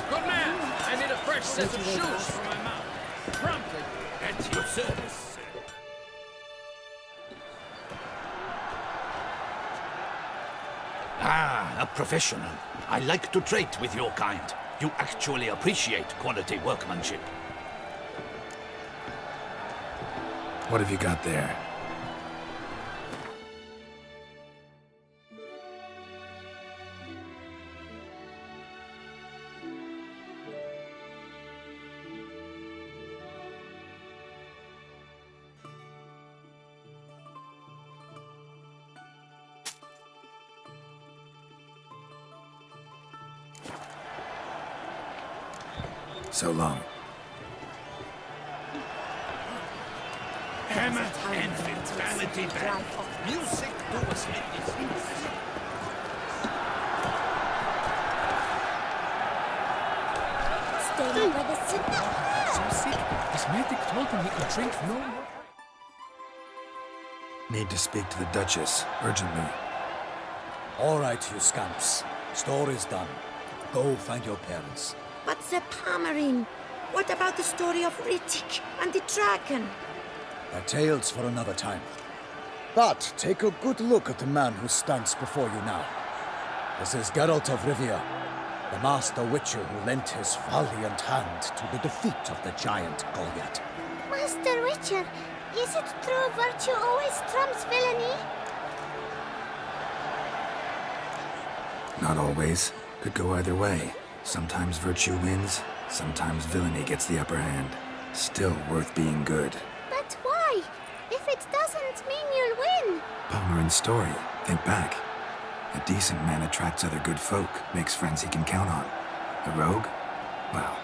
Good man! I need a fresh set of shoes for my mount. Promptly. At your service, sir. Ah, a professional. I like to trade with your kind. You actually appreciate quality workmanship. What have you got there? So long. Hammer and fatality band. Music to a smithy. Stay by the signal. So sick. His medic told him he could drink no more. Need to speak to the Duchess, urgently. All right, you scamps. Story's done. Go find your parents. But the Palmerine, what about the story of Rittik and the dragon? They're tales for another time. But take a good look at the man who stands before you now. This is Gerlat of Rivia, the master witcher who lent his valiant hand to the defeat of the giant Goliath. Master Witcher, is it true virtue always trumps villainy? Not always. Could go either way. Sometimes virtue wins, sometimes villainy gets the upper hand. Still worth being good. But why? If it doesn't mean you'll win. Palmerin's story. Think back. A decent man attracts other good folk, makes friends he can count on. A rogue? Well,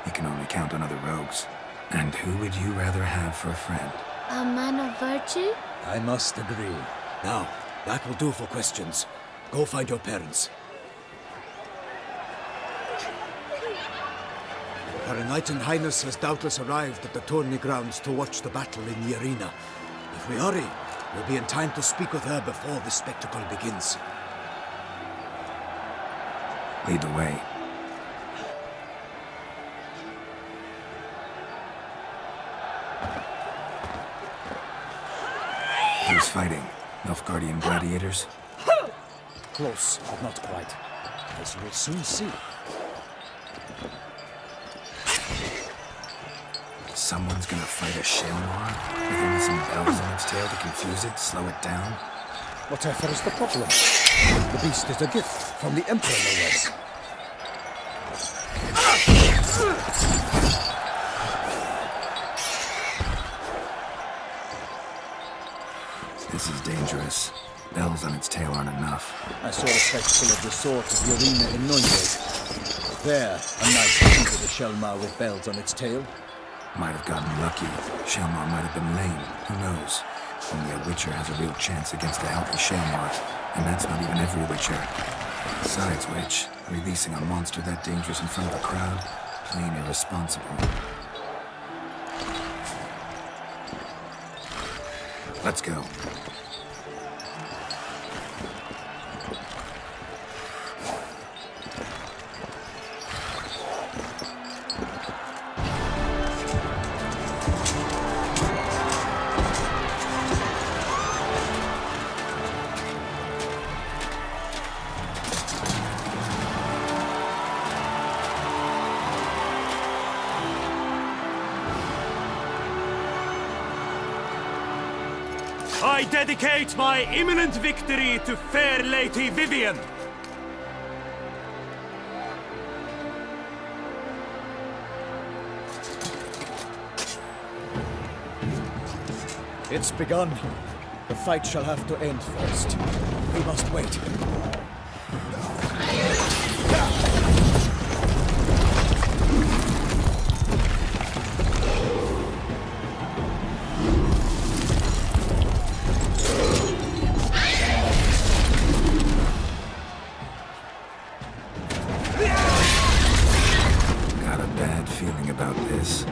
he can only count on other rogues. And who would you rather have for a friend? A man of virtue? I must agree. Now, that will do for questions. Go find your parents. Her Enlightened Highness has doubtless arrived at the tourney grounds to watch the battle in the arena. If we hurry, we'll be in time to speak with her before the spectacle begins. Lead the way. Who's fighting? Nilfgaardian gladiators? Close, but not quite. As you will soon see. Someone's gonna fight a Shalmar? With only some bells on its tail to confuse it, slow it down? Whatever is the problem? The beast is a gift from the Emperor, no less. This is dangerous. Bells on its tail aren't enough. I saw a spectacle of the sort at the arena in Nürnberg. There, a knight defeated a Shalmar with bells on its tail. Might have gotten lucky. Shalmar might have been lame. Who knows? Only a Witcher has a real chance against a healthy Shalmar. And that's not even every Witcher. Besides which, releasing a monster that dangerous in front of a crowd? Plain irresponsible. Let's go. I dedicate my imminent victory to fair Lady Vivian. It's begun. The fight shall have to end first. We must wait. Got a bad feeling about this.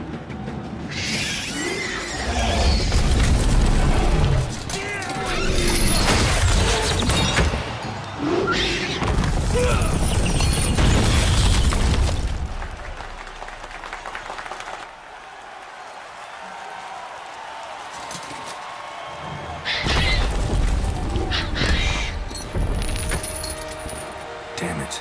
Damn it.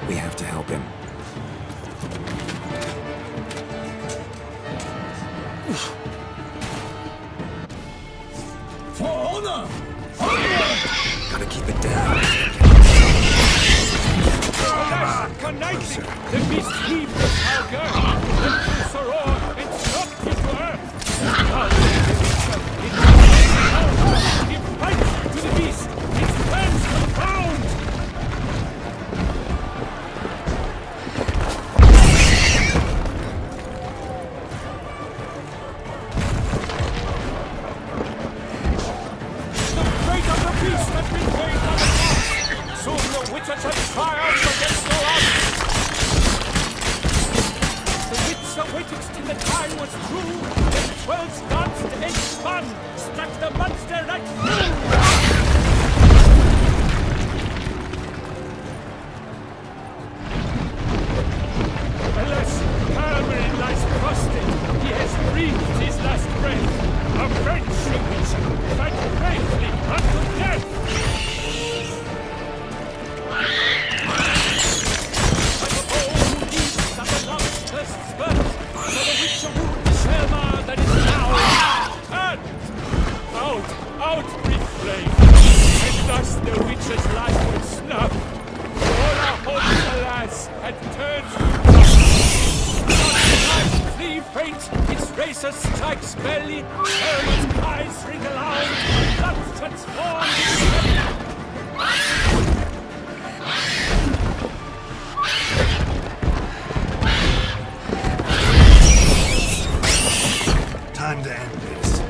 We have to help him. For honor! Gotta keep it down. Connecting! The beast heaved the Falcon! The cruiser roar and struck it to earth! It fights to the beast! Its plans confound! The fate of the beast has been made by the gods! Soon the Witcher shall triumph against the odds! The Witcher waited till the time was true, when 12 danced and spun, struck the monster right through! Alas, Armour lies prostrate. He has breathed his last breath. Avenge the Witcher! Fight bravely unto death! Like a bow who leaps at the last first spurt, so the Witcher wound the Selma that is now turned! Out, brief flame! And thus the Witcher's life was snuffed. All our hopes, alas, had turned to dust. Life flee faint, its racer strikes belly, Selma's eyes ring aloud, blood transformed Time to end this.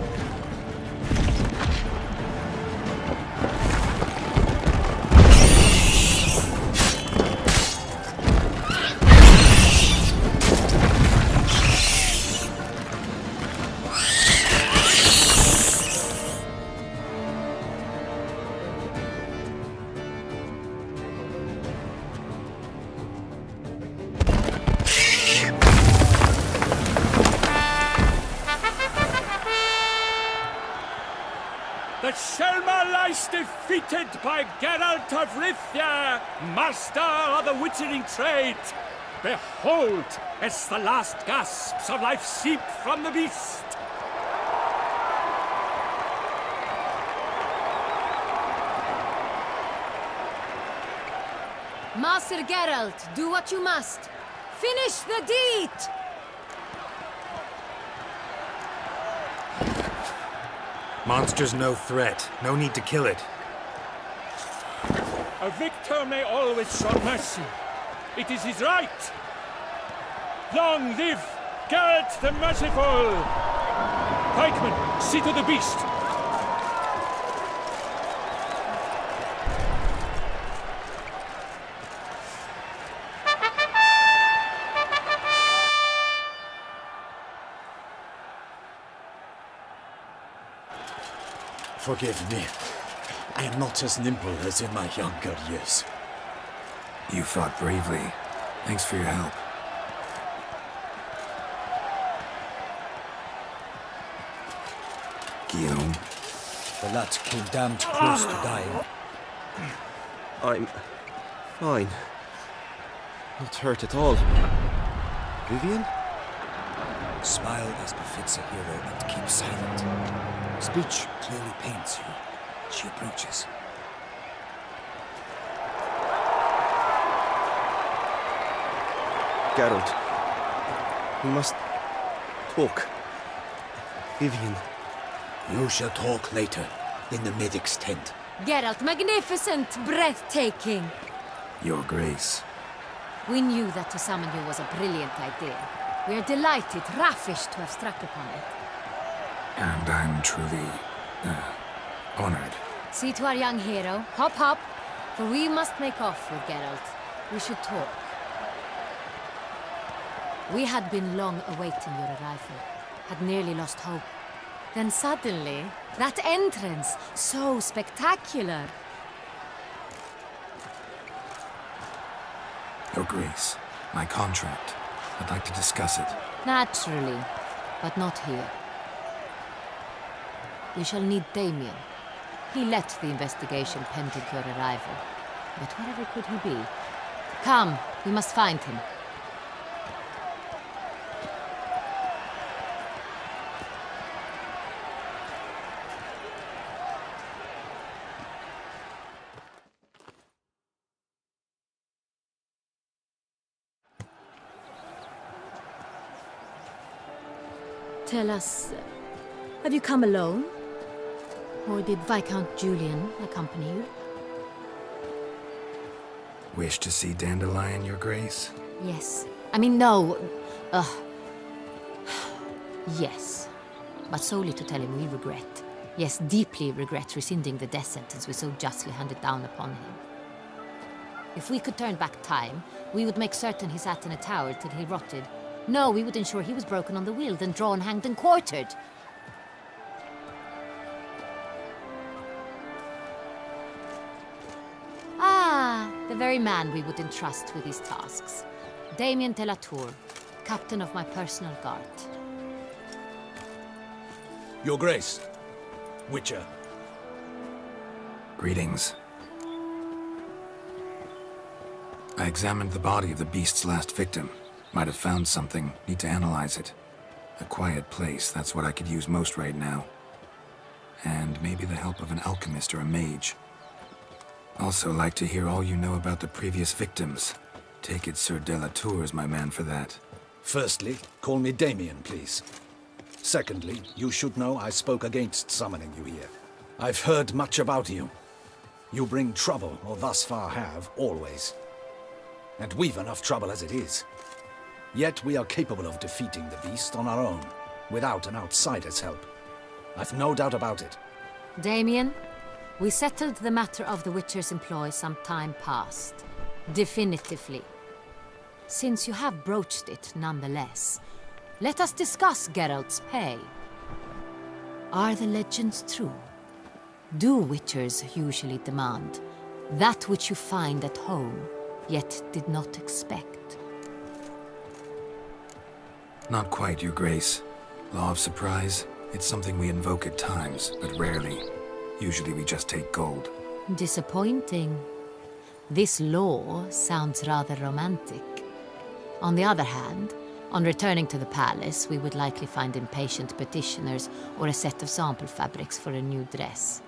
The Selma lies defeated by Geralt of Rivia, master of the witchering trade. Behold, as the last gasps of life seep from the beast. Master Geralt, do what you must. Finish the deed! Monster's no threat. No need to kill it. A victor may always show mercy. It is his right. Long live Geralt the Merciful! Pikemen, see to the beast. Forgive me. I am not as nimble as in my younger years. You fought bravely. Thanks for your help. Guillaume. The lad came damned close to dying. I'm fine. Not hurt at all. Vivian? Smile as befits a hero and keep silent. Speech clearly paints you. She approaches. Geralt. We must talk. Vivian. You shall talk later, in the medic's tent. Geralt, magnificent, breathtaking. Your Grace. We knew that to summon you was a brilliant idea. We are delighted, ravished to have struck upon it. And I'm truly, honored. See to our young hero. Hop, hop. For we must make off with Geralt. We should talk. We had been long awaiting your arrival. Had nearly lost hope. Then suddenly, that entrance, so Your Grace, My contract. I'd like to discuss it. Naturally, but not here. We shall need Damien. He led the investigation pending your arrival. But wherever could he be? Come, we must find him. Tell us, have you come alone? Or did Viscount Julian accompany you? Wish to see Dandelion, Your Grace? Yes. I mean, no. Yes. But solely to tell him we regret. Yes, deeply regret rescinding the death sentence we so justly handed down upon him. If we could turn back time, we would make certain he sat in a tower till he rotted. No, we would ensure he was broken on the wheel, then drawn, hanged, and quartered. Ah, the very man we would entrust with these tasks. Damien de la Tour, captain of my personal guard. Your Grace. Witcher. Greetings. I examined the body of the beast's last victim. Might have found something. Need to analyze it. A quiet place, that's what I could use most right now. And maybe the help of an alchemist or a mage. Also like to hear all you know about the previous victims. Take it Sir de la Tour is my man for that. Firstly, call me Damien, please. Secondly, you should know I spoke against summoning you here. I've heard much about you. You bring trouble, or thus far have, always. And we've enough trouble as it is. Yet we are capable of defeating the beast on our own, without an outsider's help. I've no doubt about it. Damien, we settled the matter of the Witcher's employ some time past. Definitively. Since you have broached it nonetheless, let us discuss Geralt's pay. Are the legends true? Do Witchers usually demand that which you find at home, yet did not expect? Not quite, Your Grace. Law of surprise, it's something we invoke at times, but rarely. Usually we just take gold. Disappointing. This law sounds rather romantic. On the other hand, on returning to the palace, we would likely find impatient petitioners or a set of sample fabrics for a new dress.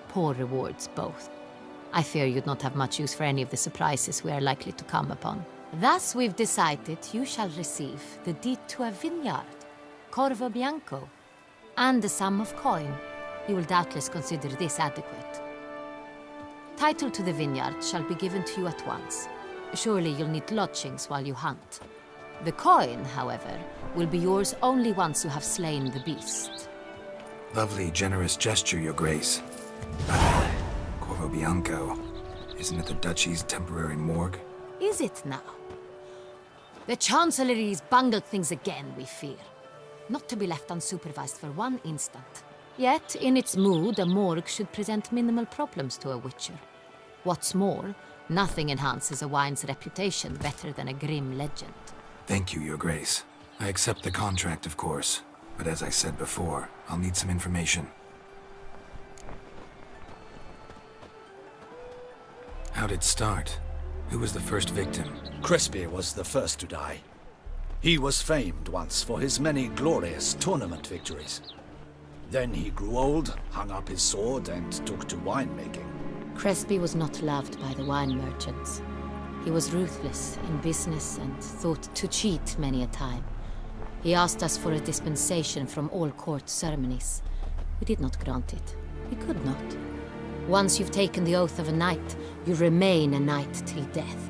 Poor rewards, both. I fear you'd not have much use for any of the surprises we are likely to come upon. Thus, we've decided you shall receive the deed to a vineyard, Corvo Bianco, and the sum of coin. You will doubtless consider this adequate. Title to the vineyard shall be given to you at once. Surely you'll need lodgings while you hunt. The coin, however, will be yours only once you have slain the beast. Lovely, generous gesture, Your Grace. Corvo Bianco. Isn't it the Duchy's temporary morgue? Is it now? The Chancellery's bungled things again, we fear. Not to be left unsupervised for one instant. Yet, in its mood, a morgue should present minimal problems to a Witcher. What's more, nothing enhances a wine's reputation better than a grim legend. Thank you, Your Grace. I accept the contract, of course. But as I said before, I'll need some information. How'd it start? Who was the first victim? Crespi was the first to die. He was famed once for his many glorious tournament victories. Then he grew old, hung up his sword, and took to winemaking. Crespi was not loved by the wine merchants. He was ruthless in business and thought to cheat many a time. He asked us for a dispensation from all court ceremonies. We did not grant it. We could not. Once you've taken the oath of a knight, you remain a knight till death.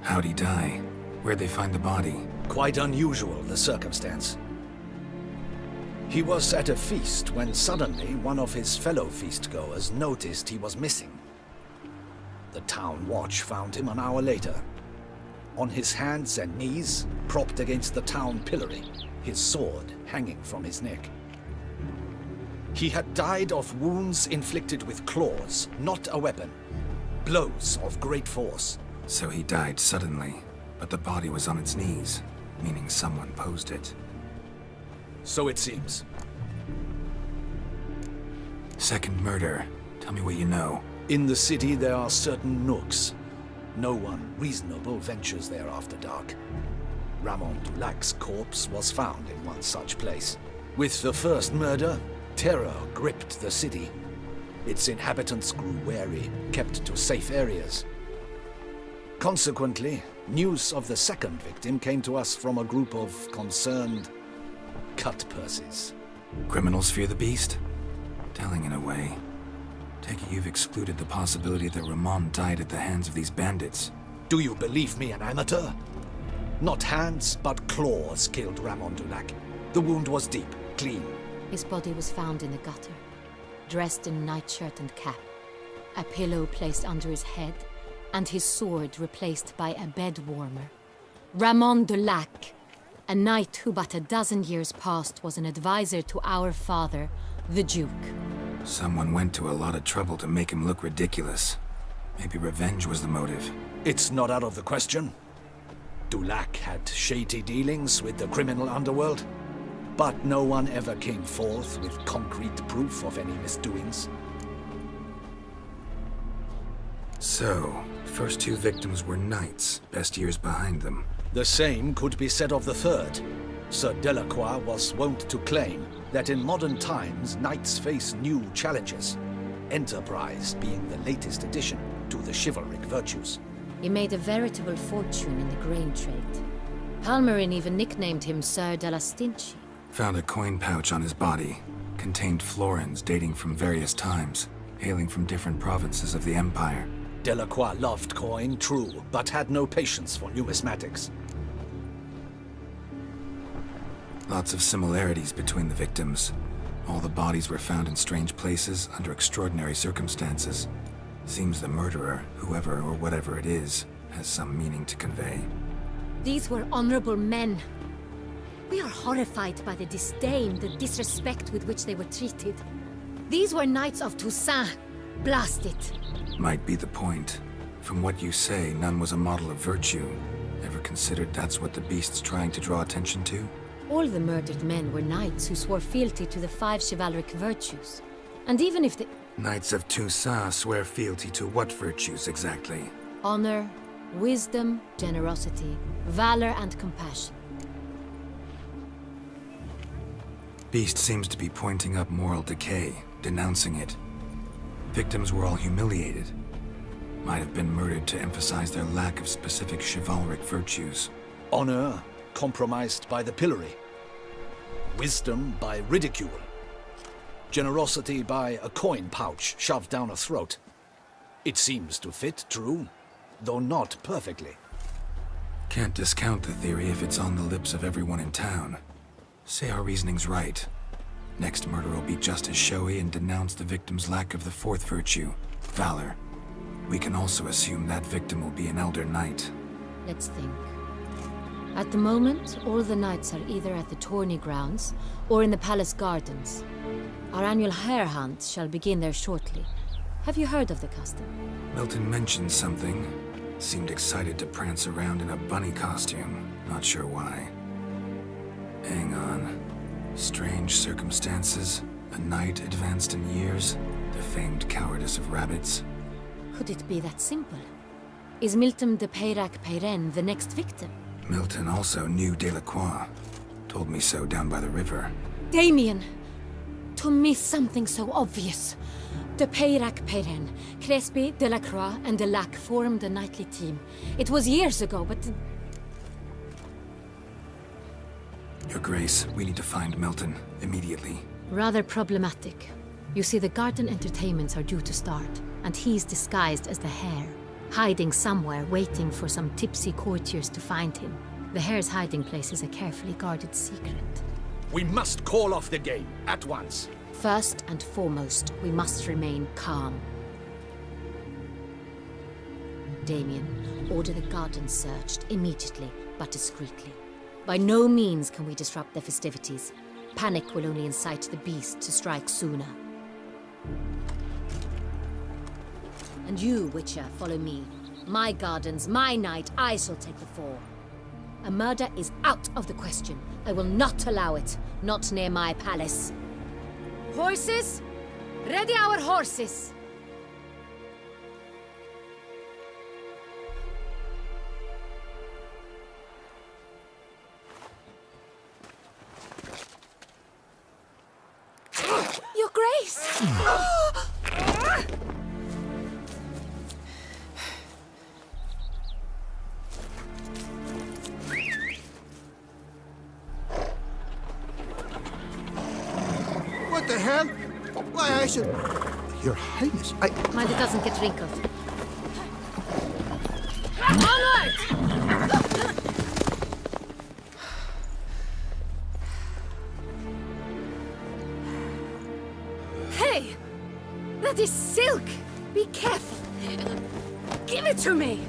How'd he die? Where'd they find the body? Quite unusual, the circumstance. He was at a feast when suddenly one of his fellow feastgoers noticed he was missing. The town watch found him an hour later. On his hands and knees, propped against the town pillory, his sword hanging from his neck. He had died of wounds inflicted with claws, not a weapon. Blows of great force. So he died suddenly. but the body was on its knees, meaning someone posed it. So it seems. Second murder. Tell me what you know. In the city, there are certain nooks. No one reasonable ventures there after dark. Ramon Dulac's corpse was found in one such place. With the first murder, terror gripped the city. Its inhabitants grew wary, kept to safe areas. Consequently, news of the second victim came to us from a group of concerned cut-purses. Criminals fear the beast? Telling in a way. Take it you've excluded the possibility that Ramon died at the hands of these bandits. Do you believe me an amateur? Not hands, but claws killed Ramon Dulac. The wound was deep, clean. His body was found in the gutter, dressed in nightshirt and cap, a pillow placed under his head, and his sword replaced by a bed warmer. Ramon Dulac, a knight who but a dozen years past was an advisor to our father, the Duke. Someone went to a lot of trouble to make him look ridiculous. Maybe revenge was the motive. It's not out of the question. Dulac had shady dealings with the criminal underworld, but no one ever came forth with concrete proof of any misdoings. So, first two victims were knights, best years behind them. The same could be said of the third. Sir Delacroix was wont to claim that in modern times, knights face new challenges, enterprise being the latest addition to the chivalric virtues. He made a veritable fortune in the grain trade. Palmerin even nicknamed him Sir de la Stinchi. Found a coin pouch on his body. Contained florins dating from various times, hailing from different provinces of the Empire. Delacroix loved coin, true, but had no patience for numismatics. Lots of similarities between the victims. All the bodies were found in strange places under extraordinary circumstances. Seems the murderer, whoever or whatever it is, has some meaning to convey. These were honorable men. We are horrified by the disdain, the disrespect with which they were treated. These were knights of Toussaint. Blast it. Might be the point. From what you say, none was a model of virtue. Ever considered that's what the beast's trying to draw attention to? All the murdered men were knights who swore fealty to the 5 chivalric virtues. And even if the... Knights of Toussaint swear fealty to what virtues exactly? honor, wisdom, generosity, valor, and compassion. Beast seems to be pointing up moral decay, denouncing it. Victims were all humiliated. Might have been murdered to emphasize their lack of specific chivalric virtues. Honor compromised by the pillory. Wisdom by ridicule. Generosity by a coin pouch shoved down a throat. It seems to fit, true, though not perfectly. Can't discount the theory if it's on the lips of everyone in town. Say our reasoning's right. Next murder will be just as showy and denounce the victim's lack of the fourth virtue, valor. We can also assume that victim will be an elder knight. Let's think. At the moment, all the knights are either at the tourney grounds or in the palace gardens. Our annual hare hunt shall begin there shortly. Have you heard of the custom? Milton mentioned something. Seemed excited to prance around in a bunny costume. Not sure why. Hang on. Strange circumstances. A knight advanced in years. The famed cowardice of rabbits. Could it be that simple? Is Milton de Peyrac-Peyren the next victim? Milton also knew Delacroix. Told me so down by the river. Damien! To miss something so obvious. De Peyrac-Peyren, Crespi, Delacroix, and Delac formed a knightly team. It was years ago, but... Your Grace, we need to find Milton, immediately. Rather problematic. You see, the garden entertainments are due to start, and he's disguised as the hare, hiding somewhere, waiting for some tipsy courtiers to find him. The hare's hiding place is a carefully guarded secret. We must call off the game, at once. First and foremost, we must remain calm. Damien, order the garden searched immediately, but discreetly. By no means can we disrupt the festivities. Panic will only incite the beast to strike sooner. And you, Witcher, follow me. My gardens, my night, I shall take the fall. A murder is out of the question. I will not allow it. Not near my palace. Horses? Ready our horses! Your Grace! What the hell? Why, I should... Your Highness, Mind it doesn't get wrinkled. Onward! Hey! That is silk! Be careful! Give it to me!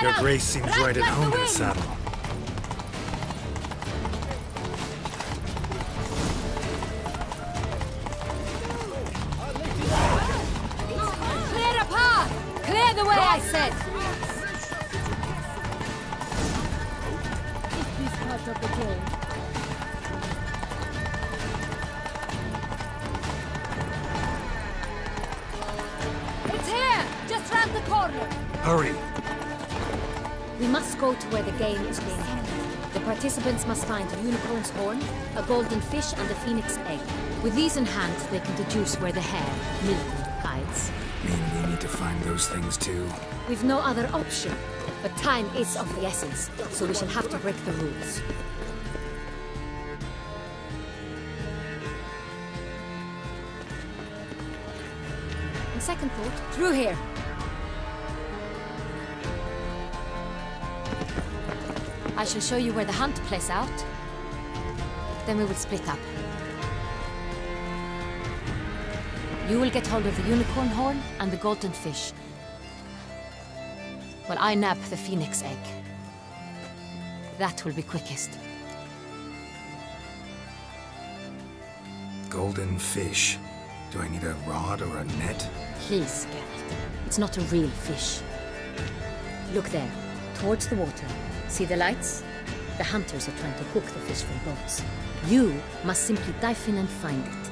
Your Grace seems right at home in the saddle. Clear a path! Clear the way, I said! This part of the game. It's here! Just round the corner! Hurry! We must go to where the game is being held. The participants must find a unicorn's horn, a golden fish, and a phoenix egg. With these in hand, they can deduce where the hare, Milton, hides. Mean we need to find those things too? We've no other option. But time is of the essence, so we shall have to break the rules. On second thought, through here. I shall show you where the hunt plays out. Then we will split up. You will get hold of the unicorn horn and the golden fish. While I nab the phoenix egg. That will be quickest. Golden fish. Do I need a rod or a net? Please, Geralt. It's not a real fish. Look there, towards the water. See the lights? The hunters are trying to hook the fish from boats. You must simply dive in and find it.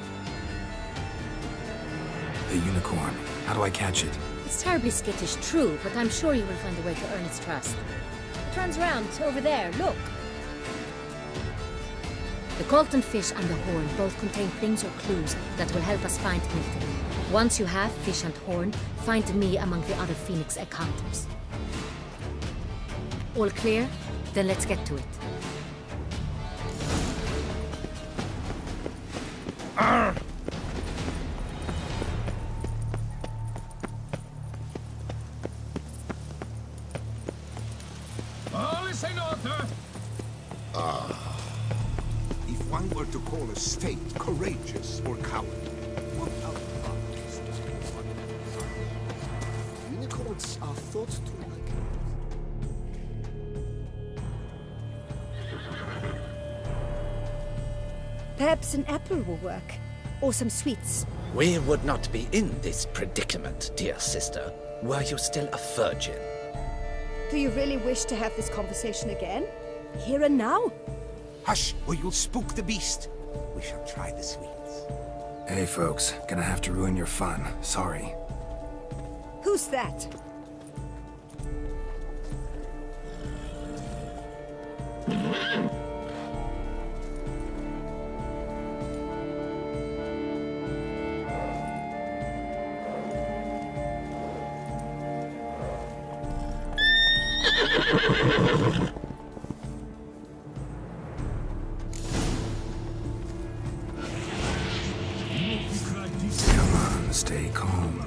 The unicorn. How do I catch it? It's terribly skittish, true, but I'm sure you will find a way to earn its trust. It turns around, over there, look. The golden fish and the horn both contain things or clues that will help us find Milton. Once you have fish and horn, find me among the other phoenix egg hunters. All clear? Then let's get to it. if one were to call a state courageous or cowardly, what outcomes? Unicorns are thought to like... Perhaps an apple will work. Or some sweets. We would not be in this predicament, dear sister, were you still a virgin. Do you really wish to have this conversation again? Here and now? Hush, or you'll spook the beast. We shall try the sweets. Hey folks, gonna have to ruin your fun. Sorry. Who's that? Come on, stay calm.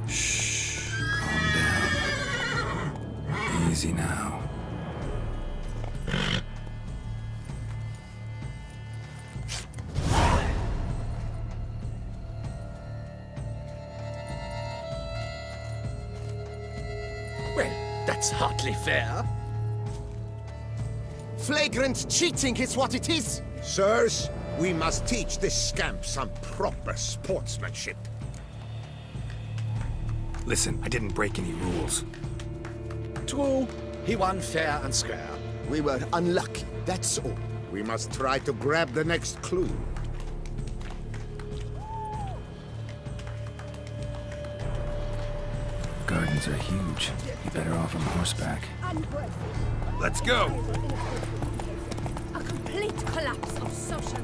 Shh, calm down. Easy now. Well, that's hardly fair. Flagrant cheating is what it is! Sirs, we must teach this scamp some proper sportsmanship. Listen, I didn't break any rules. True, he won fair and square. We were unlucky, that's all. We must try to grab the next clue. Gardens are huge. You're better off on horseback. Let's go! A complete collapse of social...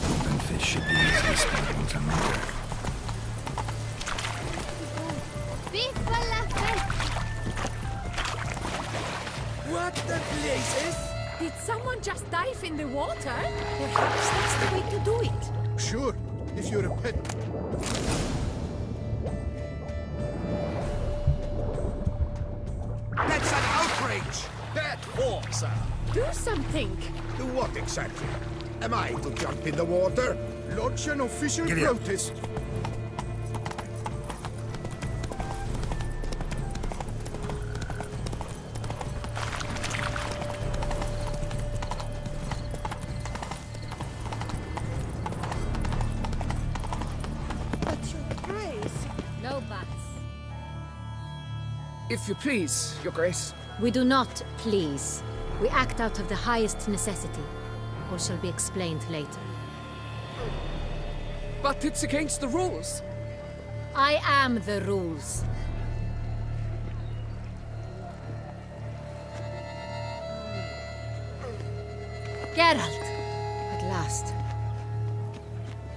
Open fish should be easily spotted once I'm under. What the blazes? Did someone just dive in the water? Perhaps that's the way to do it. Sure, if you're a pet. That's an outrage! Bad form, sir. Do something. Do what exactly? Am I to jump in the water? Lodge an official Giddy up. protest. But your grace. No buts. If you please, Your Grace. We do not please. We act out of the highest necessity. All shall be explained later. But it's against the rules. I am the rules. Geralt! At last.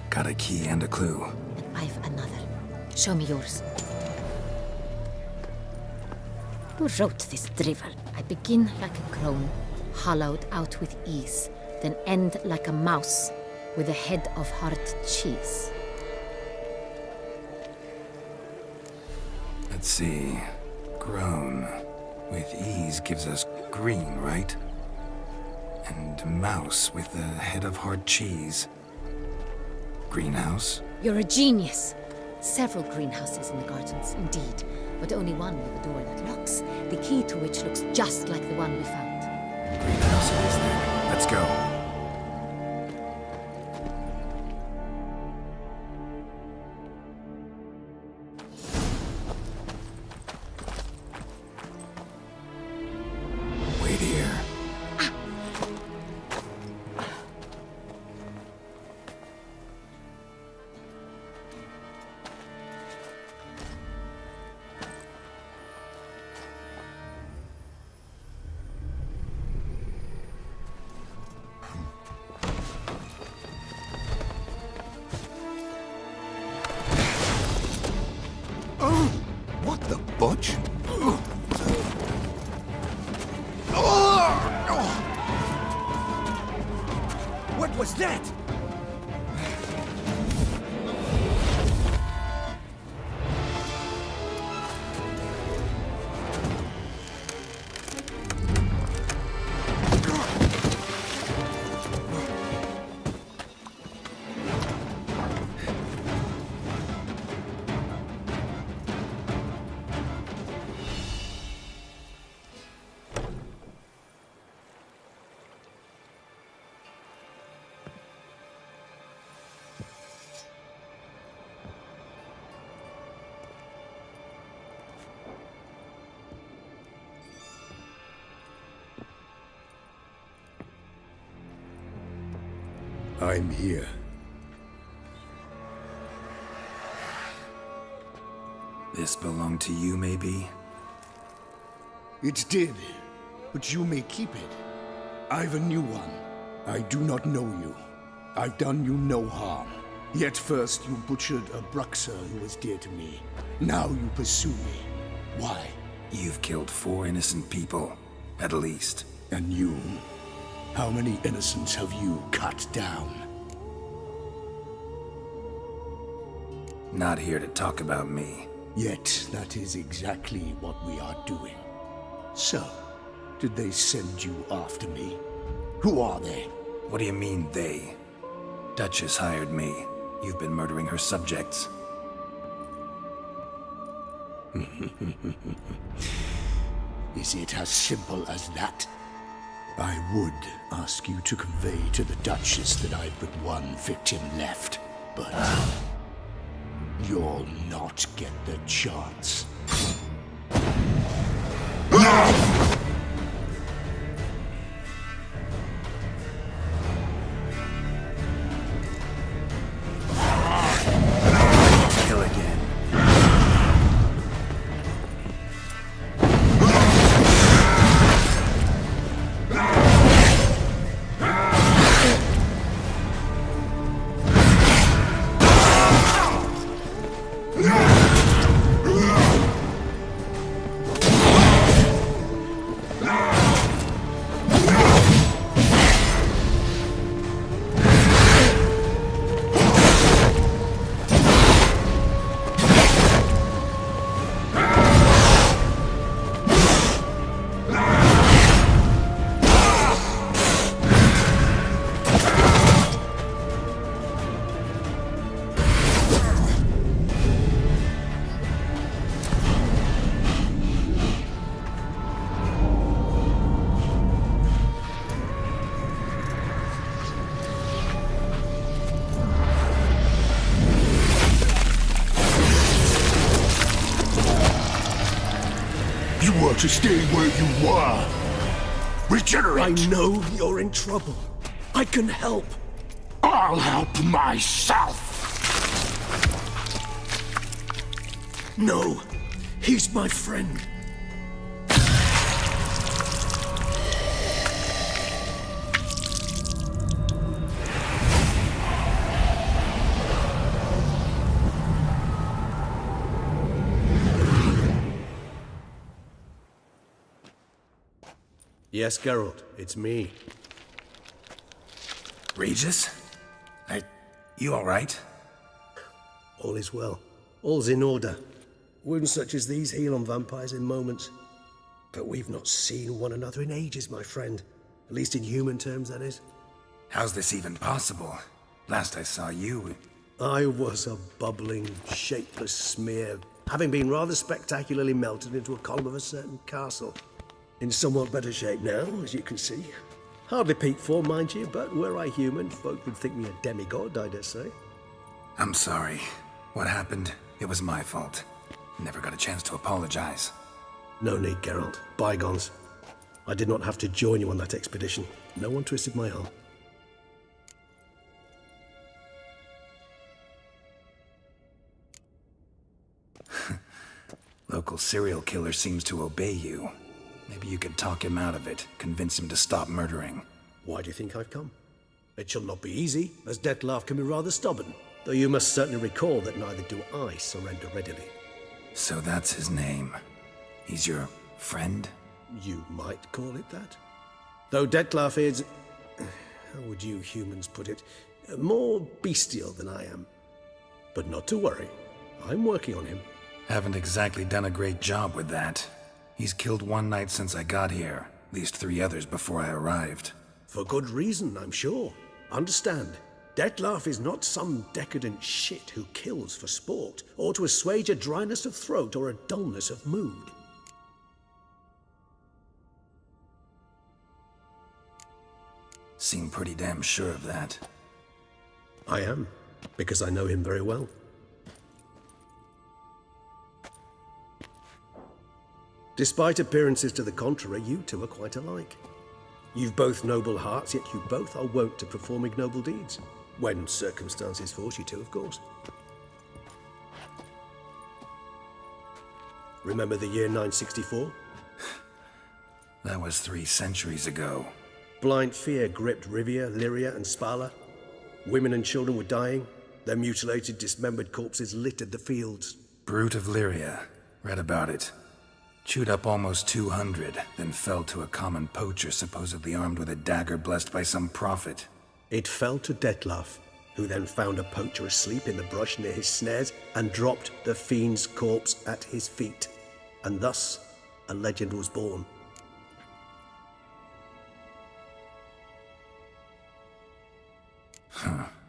Got a key and a clue. And I've another. Show me yours. Who wrote this drivel? I begin like a crone, hollowed out with ease, then end like a mouse, with a head of hard cheese. Let's see. Grown. With ease gives us green, right? And mouse with the head of hard cheese. Greenhouse? You're a genius. Several greenhouses in the gardens, indeed, but only one with a door that locks, the key to which looks just like the one we found. Greenhouse it is then. Let's go. Wait here. What the butch? What was that? I'm here. This belonged to you, maybe? It did, but you may keep it. I've a new one. I do not know you. I've done you no harm. Yet first you butchered a Bruxer who was dear to me. Now you pursue me. Why? You've killed 4 innocent people, at least. And you? How many innocents have you cut down? Not here to talk about me. Yet that is exactly what we are doing. So, did they send you after me? Who are they? What do you mean, they? Duchess hired me. You've been murdering her subjects. Is it as simple as that? I would ask you to convey to the Duchess that I've but one victim left, but you'll not get the chance. Kill again. To stay where you were. Regenerate! I know you're in trouble. I can help. I'll help myself! No, he's my friend. Yes, Geralt, it's me. Regis? You alright? All is well. All's in order. Wounds such as these heal on vampires in moments. But we've not seen one another in ages, my friend. At least in human terms, that is. How's this even possible? Last I saw you... I was a bubbling, shapeless smear, having been rather spectacularly melted into a column of a certain castle. In somewhat better shape now, as you can see. Hardly peak form, mind you, but were I human, folk would think me a demigod, I dare say. I'm sorry. What happened, it was my fault. Never got a chance to apologize. No need, Geralt. Bygones. I did not have to join you on that expedition. No one twisted my arm. Local serial killer seems to obey you. Maybe you could talk him out of it, convince him to stop murdering. Why do you think I've come? It shall not be easy, as Dettlaff can be rather stubborn, though you must certainly recall that neither do I surrender readily. So that's his name. He's your friend? You might call it that. Though Dettlaff is... how would you humans put it? More bestial than I am. But not to worry. I'm working on him. Haven't exactly done a great job with that. He's killed one knight since I got here, at least 3 others before I arrived. For good reason, I'm sure. Understand, Dettlaff is not some decadent shit who kills for sport, or to assuage a dryness of throat or a dullness of mood. Seem pretty damn sure of that. I am, because I know him very well. Despite appearances to the contrary, you two are quite alike. You've both noble hearts, yet you both are wont to perform ignoble deeds. When circumstances force you to, of course. Remember the year 964? That was 3 centuries ago. Blind fear gripped Rivia, Lyria, and Spala. Women and children were dying. Their mutilated, dismembered corpses littered the fields. Brute of Lyria. Read about it. Chewed up almost 200, then fell to a common poacher supposedly armed with a dagger blessed by some prophet. It fell to Detlaf, who then found a poacher asleep in the brush near his snares and dropped the fiend's corpse at his feet. And thus, a legend was born.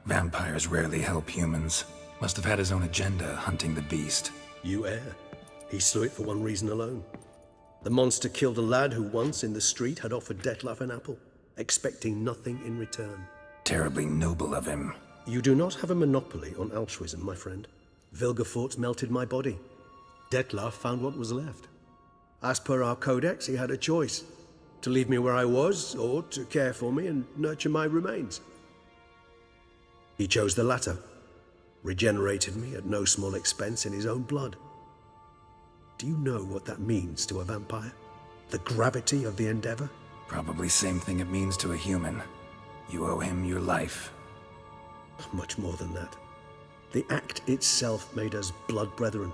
Vampires rarely help humans. Must have had his own agenda, hunting the beast. You err. He slew it for one reason alone. The monster killed a lad who once in the street had offered Detlaf an apple, expecting nothing in return. Terribly noble of him. You do not have a monopoly on altruism, my friend. Vilgefortz melted my body. Detlaf found what was left. As per our codex, he had a choice: to leave me where I was, or to care for me and nurture my remains. He chose the latter, regenerated me at no small expense in his own blood. Do you know what that means to a vampire? The gravity of the endeavor? Probably same thing it means to a human. You owe him your life. Much more than that. The act itself made us blood brethren.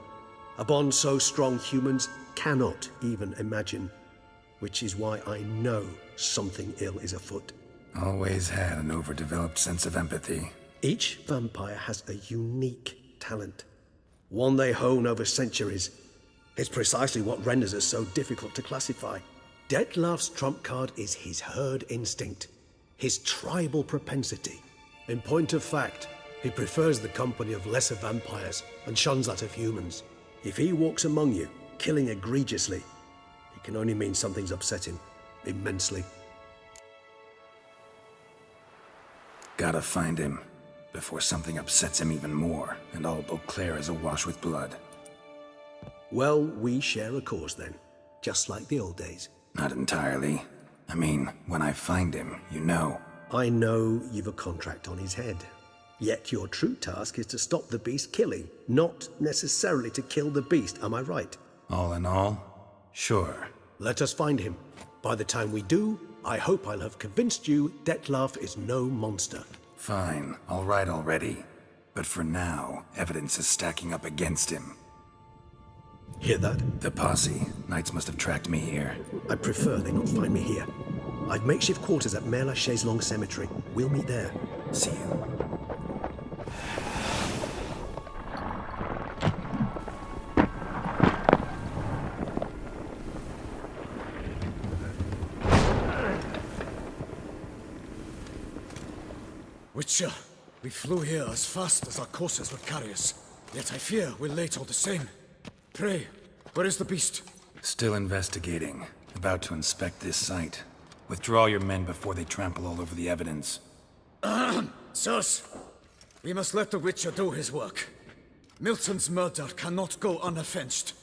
A bond so strong humans cannot even imagine. Which is why I know something ill is afoot. Always had an overdeveloped sense of empathy. Each vampire has a unique talent. One they hone over centuries. It's precisely what renders us so difficult to classify. Detlaf's trump card is his herd instinct, his tribal propensity. In point of fact, he prefers the company of lesser vampires and shuns that of humans. If he walks among you, killing egregiously, it can only mean something's upset him immensely. Gotta find him before something upsets him even more, and all Beauclair is awash with blood. Well, we share a cause then, just like the old days. Not entirely. I mean, when I find him, you know. I know you've a contract on his head. Yet your true task is to stop the beast killing, not necessarily to kill the beast, am I right? All in all, sure. Let us find him. By the time we do, I hope I'll have convinced you Detlaf is no monster. Fine, all right already. But for now, evidence is stacking up against him. Hear that? The posse. Knights must have tracked me here. I prefer they not find me here. I've makeshift quarters at Mère Lachaise Long Cemetery. We'll meet there. See you. Witcher, we flew here as fast as our courses would carry us. Yet I fear we're late all the same. Pray, where is the beast? Still investigating. About to inspect this site. Withdraw your men before they trample all over the evidence. Sirs, we must let the Witcher do his work. Milton's murder cannot go unavenged.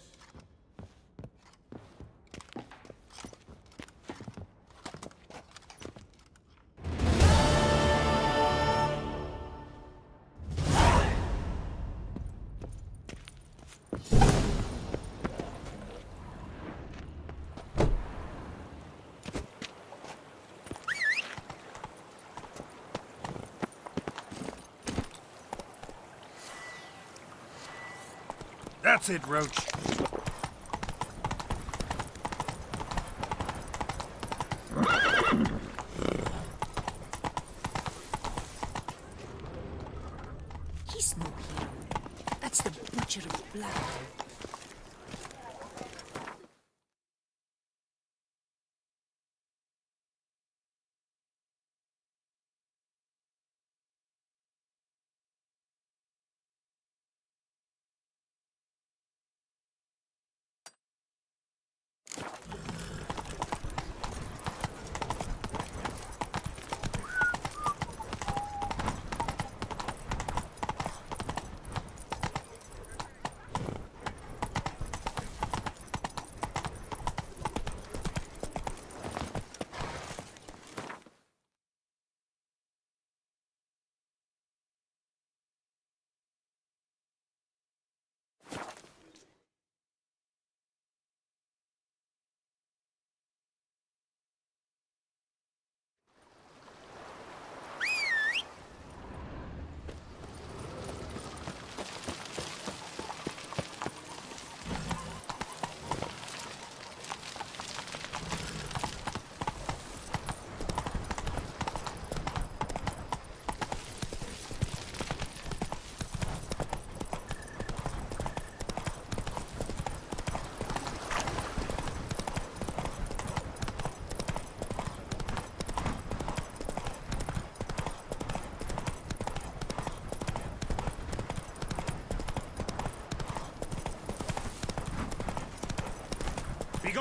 That's it, Roach. He's no hero. That's the Butcher of Blood.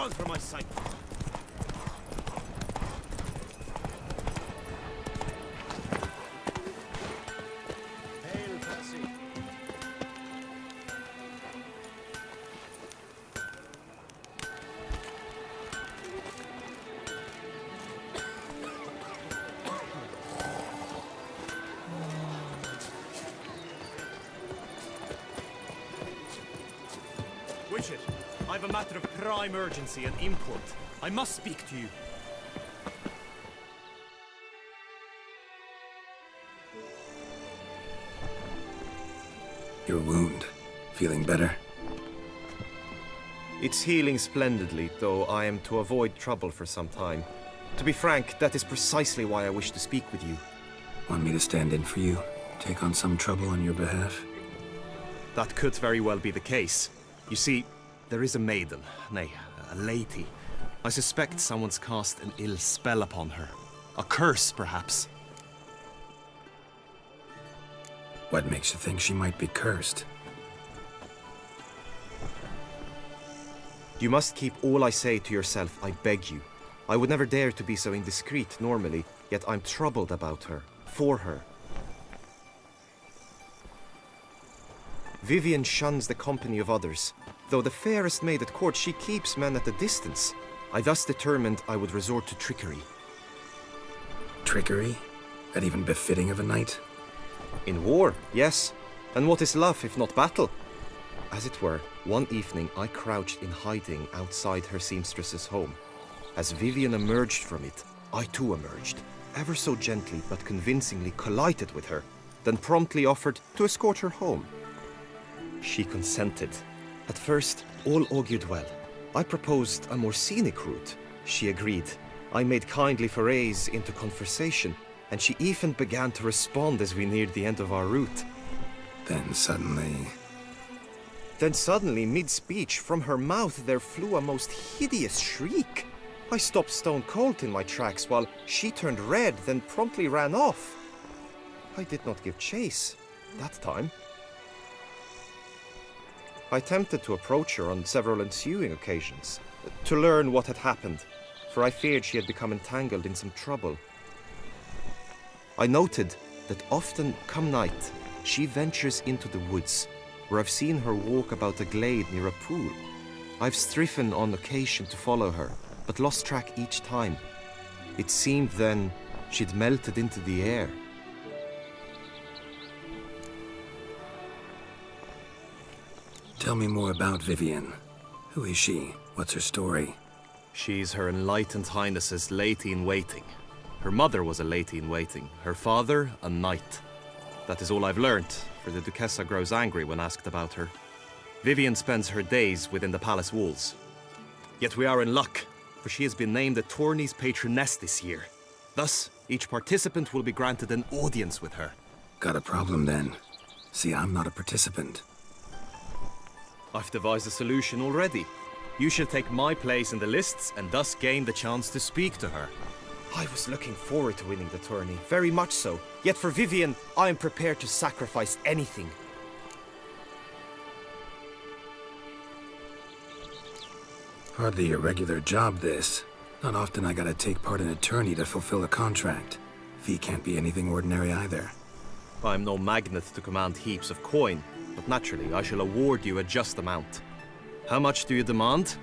gone from my sight. Hail, Percy. Witcher, I've a matter of prime urgency and import. I must speak to you. Your wound. Feeling better? It's healing splendidly, though I am to avoid trouble for some time. To be frank, that is precisely why I wish to speak with you. Want me to stand in for you? Take on some trouble on your behalf? That could very well be the case. You see, there is a maiden, nay, a lady. I suspect someone's cast an ill spell upon her. A curse, perhaps. What makes you think she might be cursed? You must keep all I say to yourself, I beg you. I would never dare to be so indiscreet normally, yet I'm troubled about her, for her. Vivian shuns the company of others. Though the fairest maid at court, she keeps men at a distance. I thus determined I would resort to trickery. Trickery? That even befitting of a knight? In war, yes. And what is love if not battle? As it were, one evening I crouched in hiding outside her seamstress's home. As Vivian emerged from it, I too emerged, ever so gently but convincingly collided with her, then promptly offered to escort her home. She consented. At first, all augured well. I proposed a more scenic route. She agreed. I made kindly forays into conversation, and she even began to respond as we neared the end of our route. Then suddenly, mid-speech, from her mouth there flew a most hideous shriek. I stopped stone cold in my tracks while she turned red, then promptly ran off. I did not give chase that time. I attempted to approach her on several ensuing occasions, to learn what had happened, for I feared she had become entangled in some trouble. I noted that often, come night, she ventures into the woods, where I've seen her walk about a glade near a pool. I've striven on occasion to follow her, but lost track each time. It seemed then she'd melted into the air. tell me more about Vivian. Who is she? What's her story? She's Her Enlightened Highness's lady-in-waiting. Her mother was a lady-in-waiting, her father a knight. That is all I've learnt, for the Duchessa grows angry when asked about her. Vivian spends her days within the palace walls. Yet we are in luck, for she has been named the tourney's patroness this year. Thus, each participant will be granted an audience with her. Got a problem then. See, I'm not a participant. I've devised a solution already. You shall take my place in the lists and thus gain the chance to speak to her. I was looking forward to winning the tourney, very much so. Yet for Vivian, I am prepared to sacrifice anything. Hardly a regular job, this. Not often I gotta take part in a tourney to fulfill a contract. Fee can't be anything ordinary either. I'm no magnet to command heaps of coin, but naturally I shall award you a just amount. How much do you demand?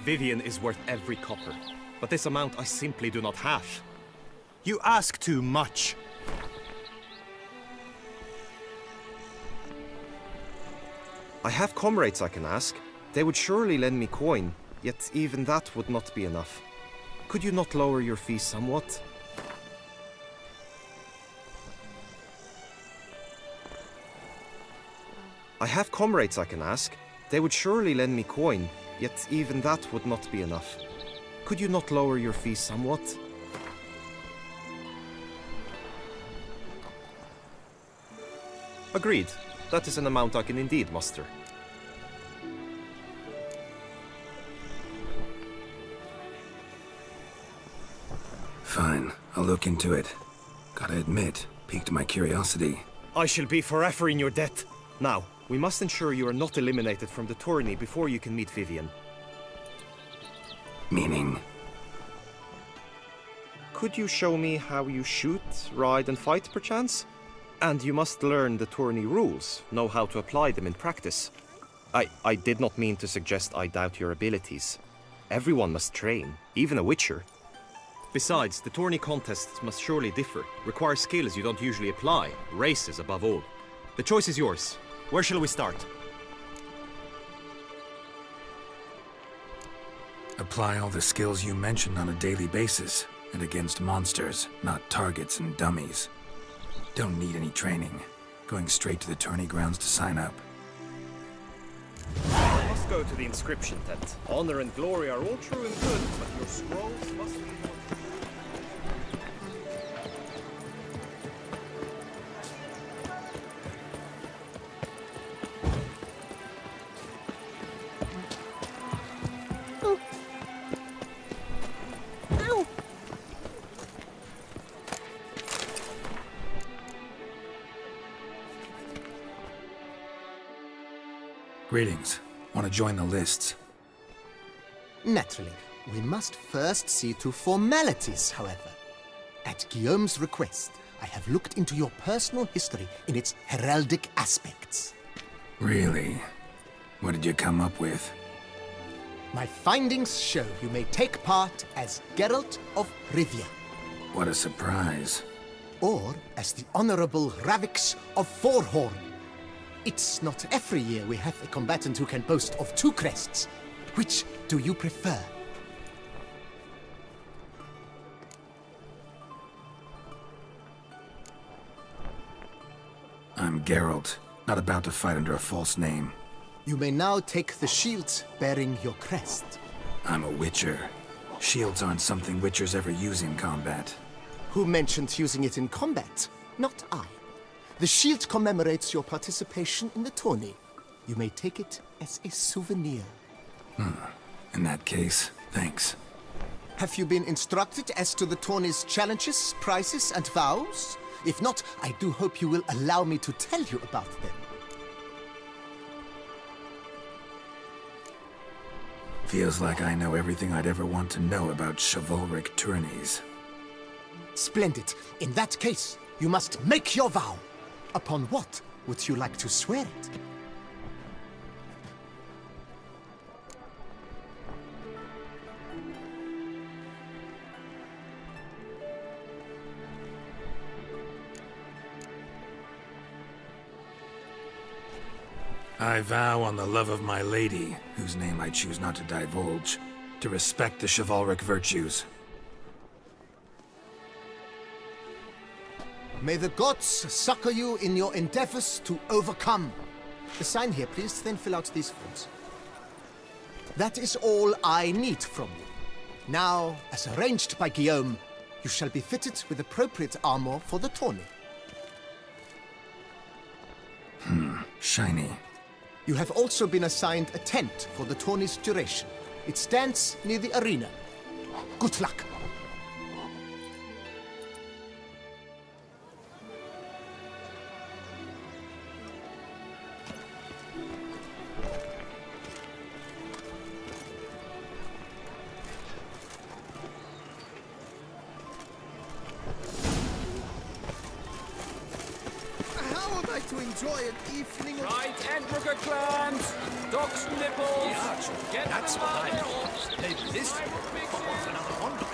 Vivian is worth every copper, but this amount I simply do not have. You ask too much. I have comrades I can ask. They would surely lend me coin, yet even that would not be enough. Could you not lower your fee somewhat? I have comrades I can ask. They would surely lend me coin, yet even that would not be enough. Could you not lower your fee somewhat? Agreed. That is an amount I can indeed muster. Fine, I'll look into it. Gotta admit, Piqued my curiosity. I shall be forever in your debt. Now, we must ensure you are not eliminated from the tourney before you can meet Vivian. Meaning? Could you show me how you shoot, ride and fight, perchance? And you must learn the tourney rules, know how to apply them in practice. I did not mean to suggest I doubt your abilities. Everyone must train, even a witcher. Besides, the tourney contests must surely differ, require skills you don't usually apply, races above all. The choice is yours. Where shall we start? Apply all the skills you mentioned on a daily basis, and against monsters, not targets and dummies. Don't need any training. Going straight to the tourney grounds to sign up. I must go to the inscription tent. Honor and glory are all true and good, but your scrolls must be... Greetings. Want to join the lists? Naturally. We must first see to formalities, however. At Guillaume's request, I have looked into your personal history in its heraldic aspects. Really? What did you come up with? My findings show you may take part as Geralt of Rivia. What a surprise. Or as the Honorable Ravix of Forhorn. It's not every year we have a combatant who can boast of 2 crests. Which do you prefer? I'm Geralt, not about to fight under a false name. You may now take the shield bearing your crest. I'm a witcher. Shields aren't something witchers ever use in combat. Who mentioned using it in combat? Not I. The shield commemorates your participation in the tourney. You may take it as a souvenir. In that case, thanks. Have you been instructed as to the tourney's challenges, prizes, and vows? If not, I do hope you will allow me to tell you about them. Feels like I know everything I'd ever want to know about chivalric tourneys. Splendid. In that case, you must make your vow. Upon what would you like to swear it? I vow on the love of my lady, whose name I choose not to divulge, to respect the chivalric virtues. May the gods succor you in your endeavors to overcome. Sign here, please, then fill out these forms. That is all I need from you. Now, as arranged by Guillaume, you shall be fitted with appropriate armor for the tourney. Shiny. You have also been assigned a tent for the tourney's duration. It stands near the arena. Good luck. To enjoy an evening of... Right, Endrugger clans! Doc's nipples! Yeah, Get that's them what out I there. mean. Maybe this I will will fix pop off it. another wonder.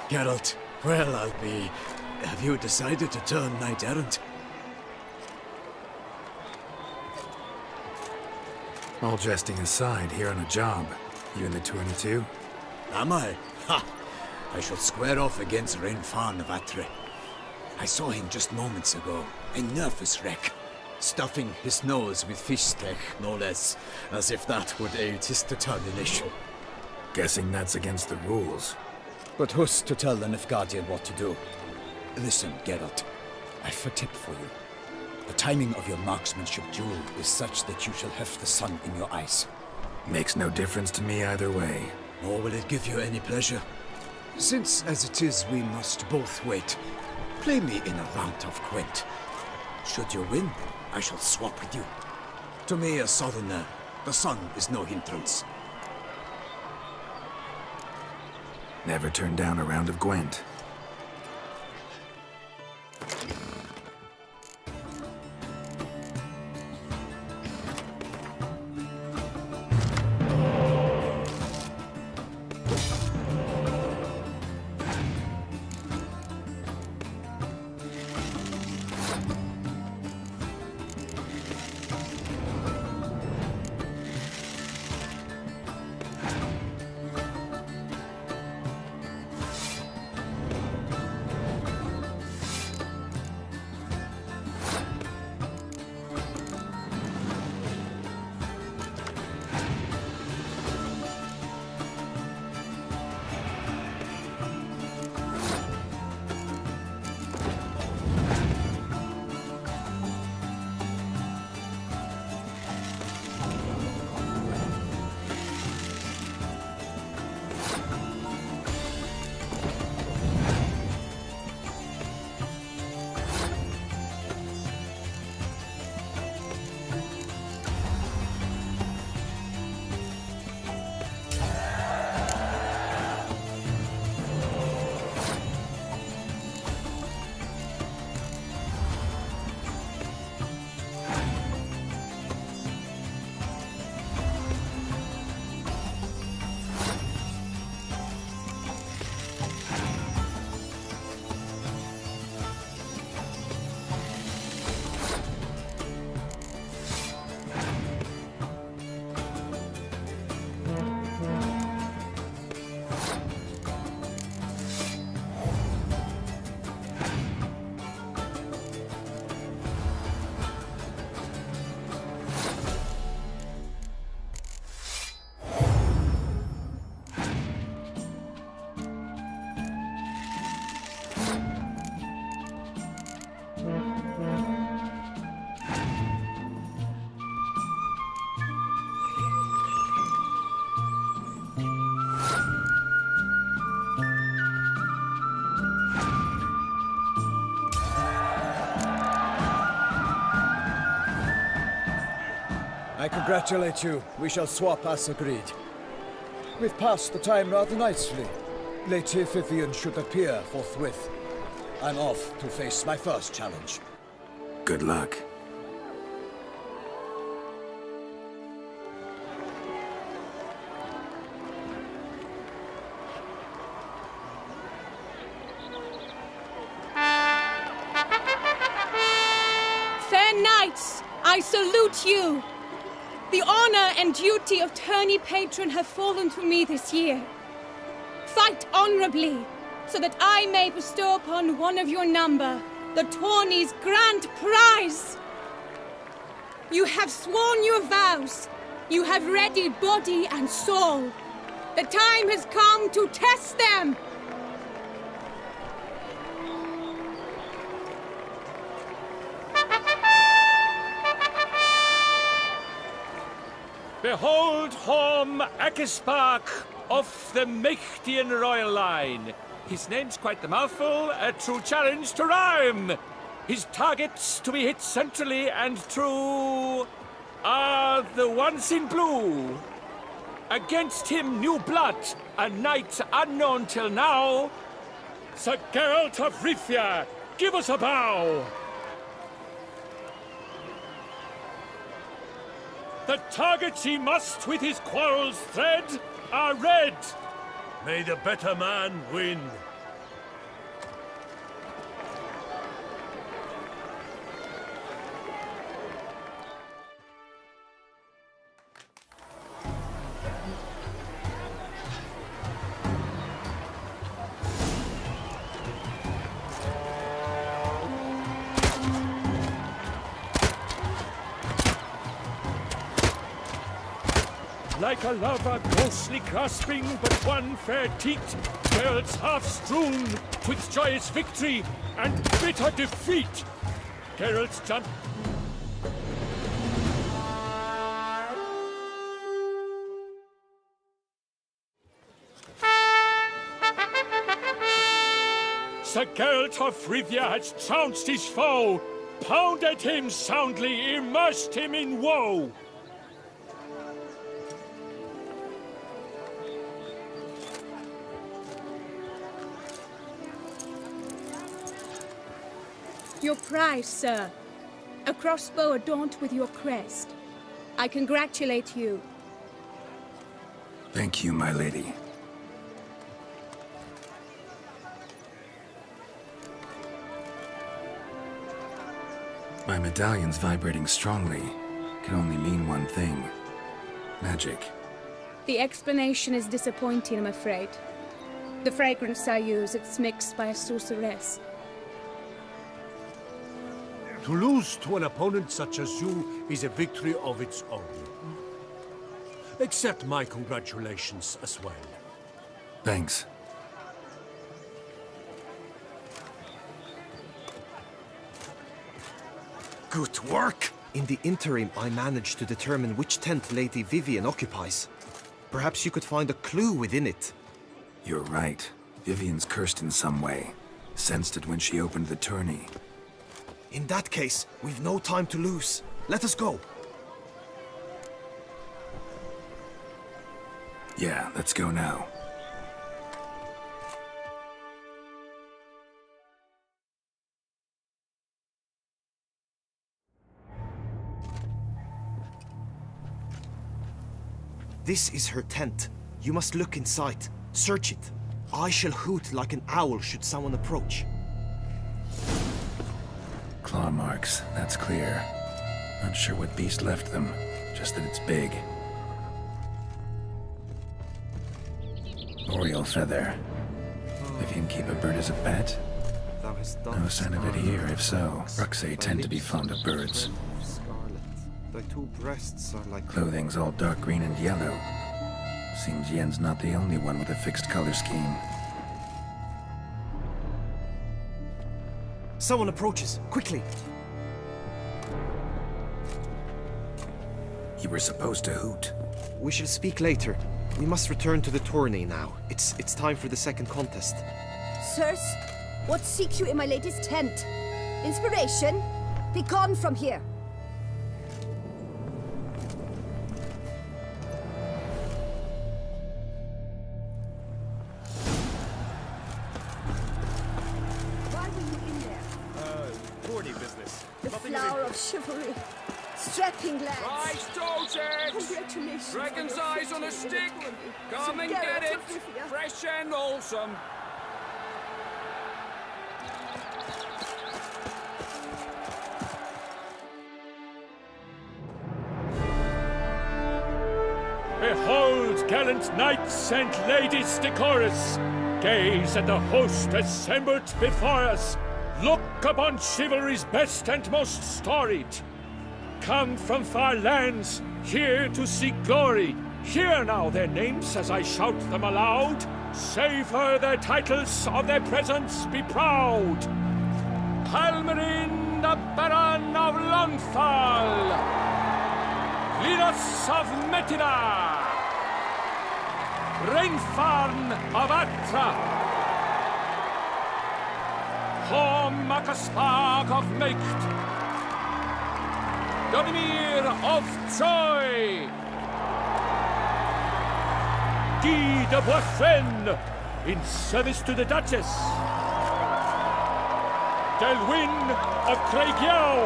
Geralt, well, I'll be... Have you decided to turn knight-errant? All jesting aside, here on a job. You in the tourney too? Am I? Ha! I shall square off against Rainfan of Atre. I saw him just moments ago. A nervous wreck. Stuffing his nose with fish steak, no less. As if that would aid his determination. Guessing that's against the rules. But who's to tell the Nilfgaardian what to do? Listen, Geralt. I've a tip for you. The timing of your marksmanship duel is such that you shall have the sun in your eyes. Makes no difference to me either way. Nor will it give you any pleasure. Since, as it is, we must both wait, play me in a round of Quen. Should you win, I shall swap with you. To me, a southerner, the sun is no hindrance. Never turn down a round of Gwent. I congratulate you. We shall swap as agreed. We've passed the time rather nicely. Lady Vivian should appear forthwith. I'm off to face my first challenge. Good luck. Fair knights, I salute you. The honor and duty of tourney patron have fallen to me this year. Fight honorably, so that I may bestow upon one of your number the tourney's grand prize. You have sworn your vows. You have readied body and soul. The time has come to test them. Behold Horm Akispark of the Mechtian royal line. His name's quite the mouthful, a true challenge to rhyme. His targets to be hit centrally and true are the ones in blue. Against him new blood, a knight unknown till now. Sir Geralt of Rivia, give us a bow. The targets he must with his quarrels thread are red. May the better man win. Like a lover ghostly grasping but one fair teat, Geralt's half strewn twixt joyous victory and bitter defeat. Geralt's Sir Geralt of Rivia has trounced his foe, pounded him soundly, immersed him in woe. Your prize, sir. A crossbow adorned with your crest. I congratulate you. Thank you, my lady. My medallion's vibrating strongly. Can only mean one thing. Magic. The explanation is disappointing, I'm afraid. The fragrance I use, it's mixed by a sorceress. To lose to an opponent such as you is a victory of its own. Accept my congratulations as well. Thanks. Good work! In the interim, I managed to determine which tent Lady Vivian occupies. Perhaps you could find a clue within it. You're right. Vivian's cursed in some way. Sensed it when she opened the tourney. In that case, we've no time to lose. Let us go. Yeah, let's go now. This is her tent. You must look inside. Search it. I shall hoot like an owl should someone approach. Claw marks, that's clear. Not sure what beast left them, just that it's big. Oriole feather. Vivian keep a bird as a pet? No sign of it here, if so. Ruxay tend to be fond of birds. Thy two breasts are like... Clothing's all dark green and yellow. Seems Yen's not the only one with a fixed color scheme. Someone approaches. Quickly! You were supposed to hoot. We shall speak later. We must return to the tourney now. It's time for the second contest. Sirs, what seek you in my lady's tent? Inspiration? Be gone from here! Chivalry. Strapping lads. Rise, Doges! Congratulations. Dragon's eyes on a stick! Come and get it! Fresh and wholesome! Behold, gallant knights and ladies decorous! Gaze at the host assembled before us! Look upon chivalry's best and most storied. Come from far lands, here to seek glory. Hear now their names as I shout them aloud. Savor their titles, of their presence be proud. Palmerin, the Baron of Longfall. Linos of Metina. Rainfarn of Atra. Horm Makaspag of Meikt, Vesemir of Troy, Guy de Boisfren in service to the Duchess, Delwyn of Craigiau,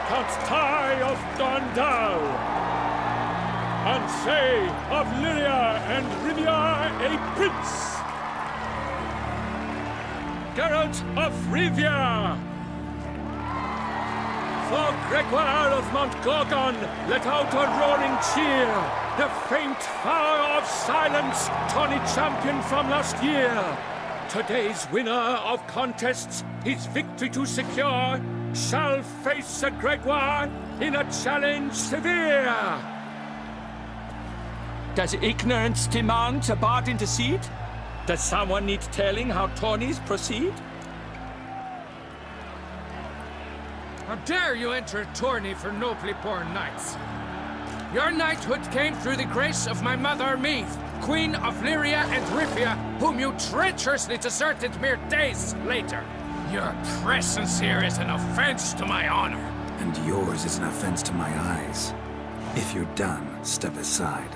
Count Tai of Dondal, Ansay of Lyria and Rivia a prince. Geralt of Rivia! For Gregoire of Montgorgon, let out a roaring cheer! The faint fire of silence, tourney champion from last year! Today's winner of contests, his victory to secure, shall face Sir Gregoire in a challenge severe! Does ignorance demand a bard intercede? Does someone need telling how tourneys proceed? How dare you enter a tourney for nobly born knights? Your knighthood came through the grace of my mother, Meath, Queen of Lyria and Rivia, whom you treacherously deserted mere days later. Your presence here is an offense to my honor. And yours is an offense to my eyes. If you're done, step aside,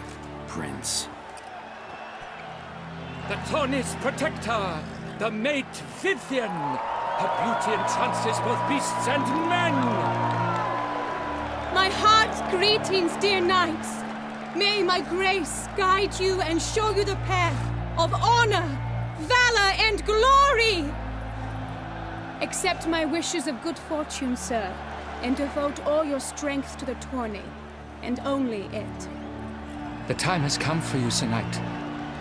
Prince. The Tawny's protector, the mate Vivian. Her beauty entrances both beasts and men. My heart's greetings, dear knights. May my grace guide you and show you the path of honor, valor, and glory. Accept my wishes of good fortune, sir, and devote all your strength to the tourney, and only it. The time has come for you, Sir Knight.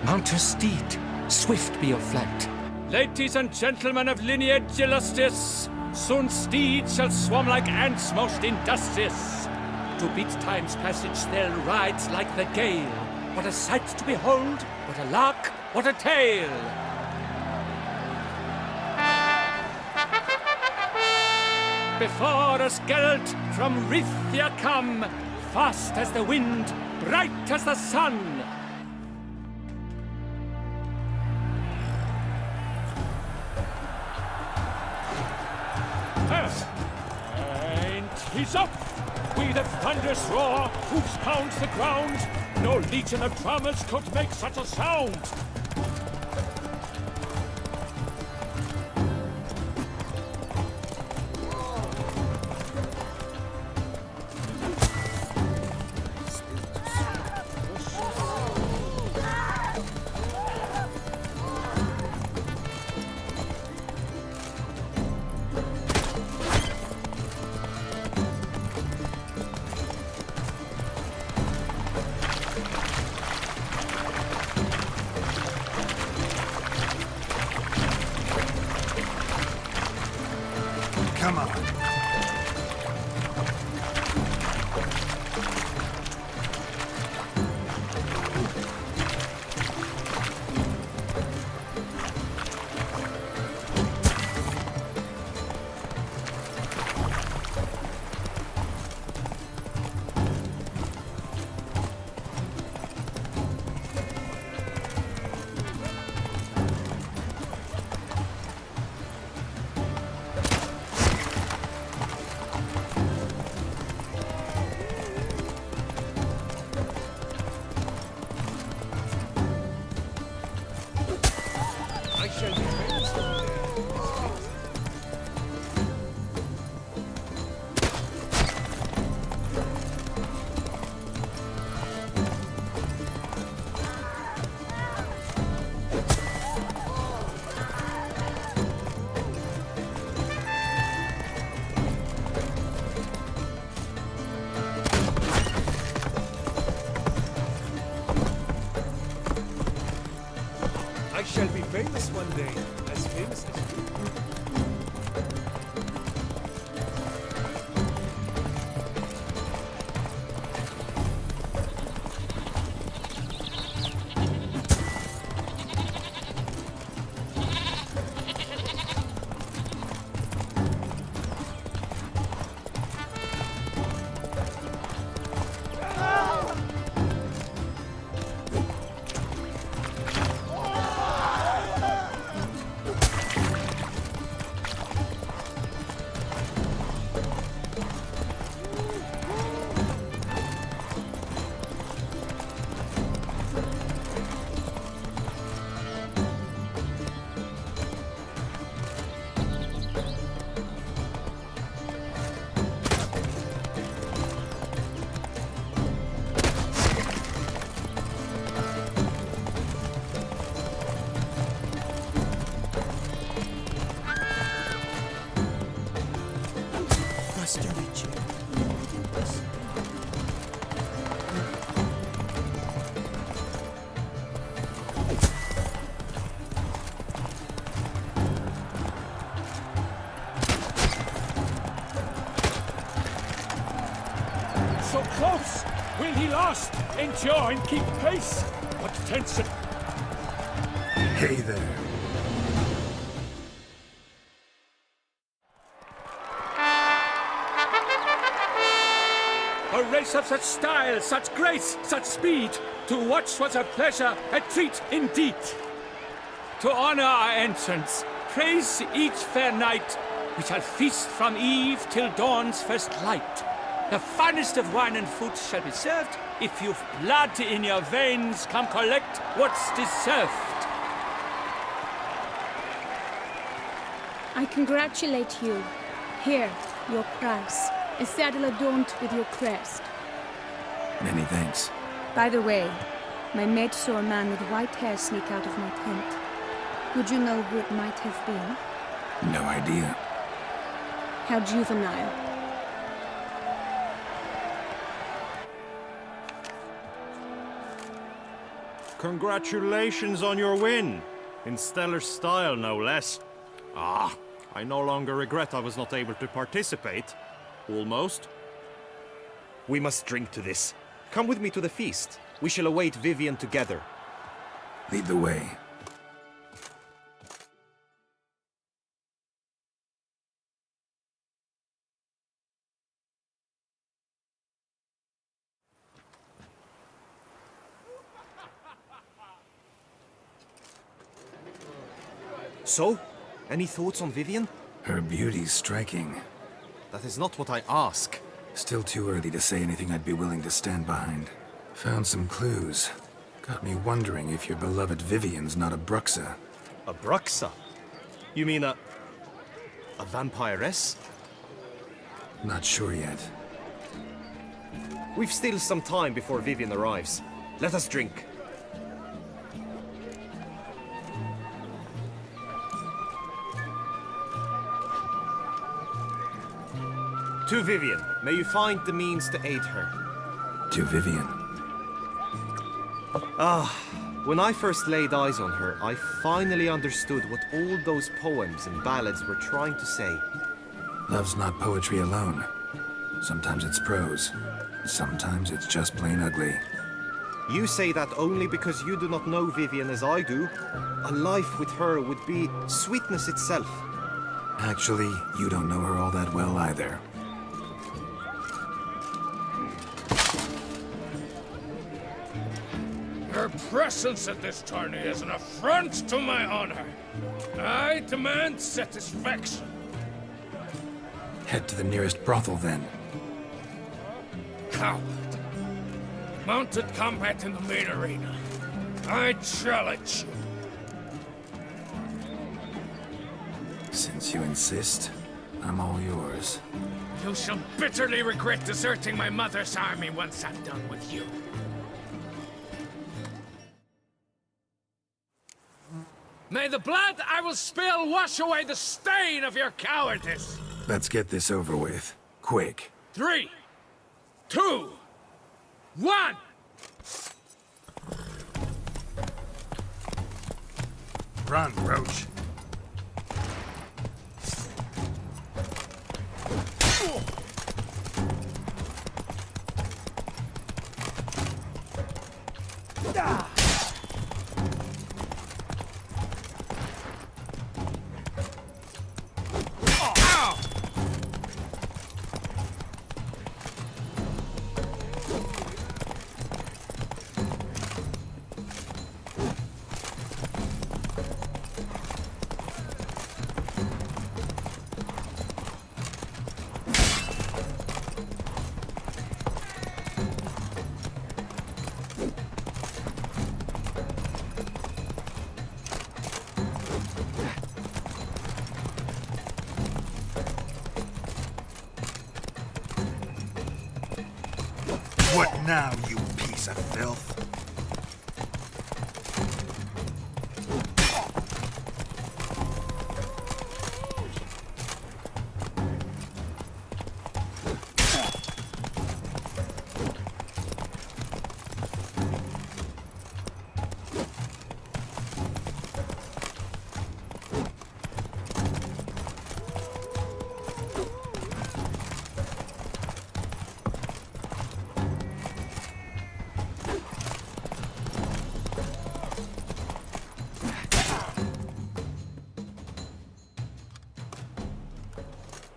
Mount your steed. Swift be your flight. Ladies and gentlemen of lineage illustrious, soon steeds shall swarm like ants most industrious. To beat time's passage they'll ride like the gale. What a sight to behold, what a lark, what a tale! Before us Geralt from Rivia come, fast as the wind, bright as the sun. And he's up! With a thunderous roar, hoofs pound the ground. No legion of drummers could make such a sound. Come on. I shall be famous one day, as famous as you. So close! Will he last? Endure and keep pace? What tension! Hey there. A race of such style, such grace, such speed. To watch was a pleasure, a treat indeed. To honor our entrance, praise each fair knight. We shall feast from eve till dawn's first light. The finest of wine and food shall be served. If you've blood in your veins, come collect what's deserved. I congratulate you. Here, your prize. A saddle adorned with your crest. Many thanks. By the way, my maid saw a man with white hair sneak out of my tent. Would you know who it might have been? No idea. How juvenile. Congratulations on your win! In stellar style, no less. Ah, I no longer regret I was not able to participate. Almost. We must drink to this. Come with me to the feast. We shall await Vivian together. Lead the way. So, any thoughts on Vivian? Her beauty's striking. That is not what I ask. Still too early to say anything I'd be willing to stand behind. Found some clues. Got me wondering if your beloved Vivian's not a Bruxa. A Bruxa? You mean a vampiress? Not sure yet. We've still some time before Vivian arrives. Let us drink. To Vivian, may you find the means to aid her. To Vivian. When I first laid eyes on her, I finally understood what all those poems and ballads were trying to say. Love's not poetry alone. Sometimes it's prose. Sometimes it's just plain ugly. You say that only because you do not know Vivian as I do. A life with her would be sweetness itself. Actually, you don't know her all that well either. Her presence at this tourney is an affront to my honor. I demand satisfaction. Head to the nearest brothel, then. Coward. Mounted combat in the main arena. I challenge you. Since you insist, I'm all yours. You shall bitterly regret deserting my mother's army once I'm done with you. May the blood I will spill wash away the stain of your cowardice! Let's get this over with. Quick. 3, 2, 1! Run, Roach. What now, you piece of filth?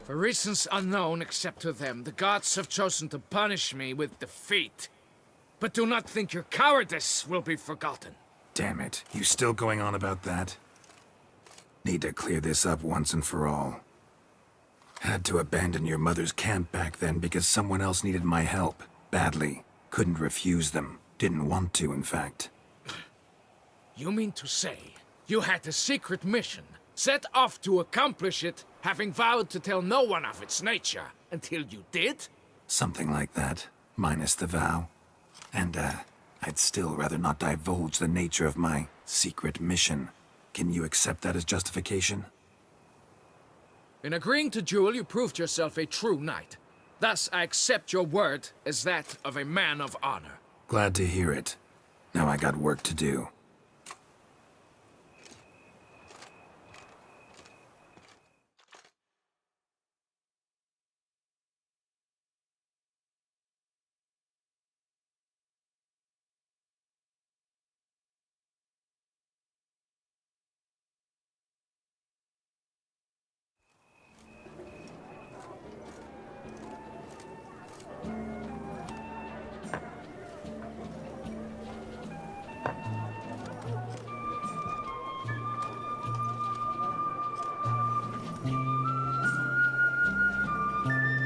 For reasons unknown except to them, the gods have chosen to punish me with defeat. But do not think your cowardice will be forgotten. Damn it, you still going on about that? Need to clear this up once and for all. Had to abandon your mother's camp back then because someone else needed my help. Badly. Couldn't refuse them. Didn't want to, in fact. You mean to say you had a secret mission, set off to accomplish it, having vowed to tell no one of its nature, until you did? Something like that, minus the vow. And, I'd still rather not divulge the nature of my secret mission. Can you accept that as justification? In agreeing to duel, you proved yourself a true knight. Thus, I accept your word as that of a man of honor. Glad to hear it. Now I got work to do.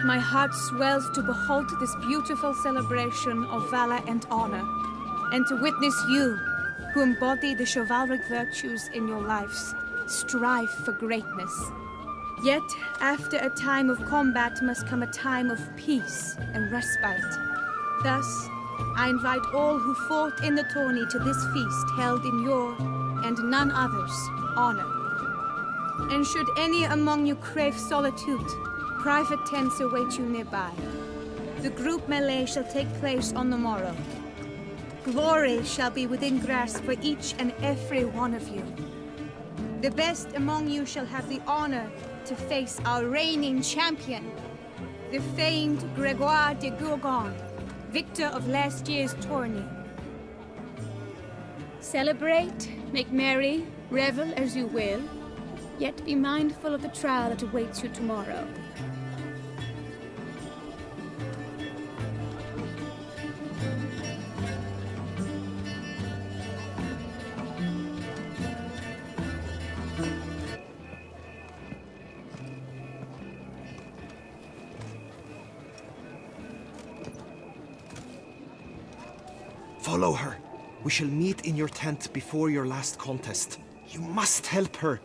My heart swells to behold this beautiful celebration of valor and honor, and to witness you, who embody the chivalric virtues in your lives, strive for greatness. Yet, after a time of combat must come a time of peace and respite. Thus, I invite all who fought in the tourney to this feast held in your, and none other's, honor. And should any among you crave solitude, private tents await you nearby. The group melee shall take place on the morrow. Glory shall be within grasp for each and every one of you. The best among you shall have the honor to face our reigning champion, the famed Gregoire de Gourgon, victor of last year's tourney. Celebrate, make merry, revel as you will, yet be mindful of the trial that awaits you tomorrow. Follow her. We shall meet in your tent before your last contest. You must help her.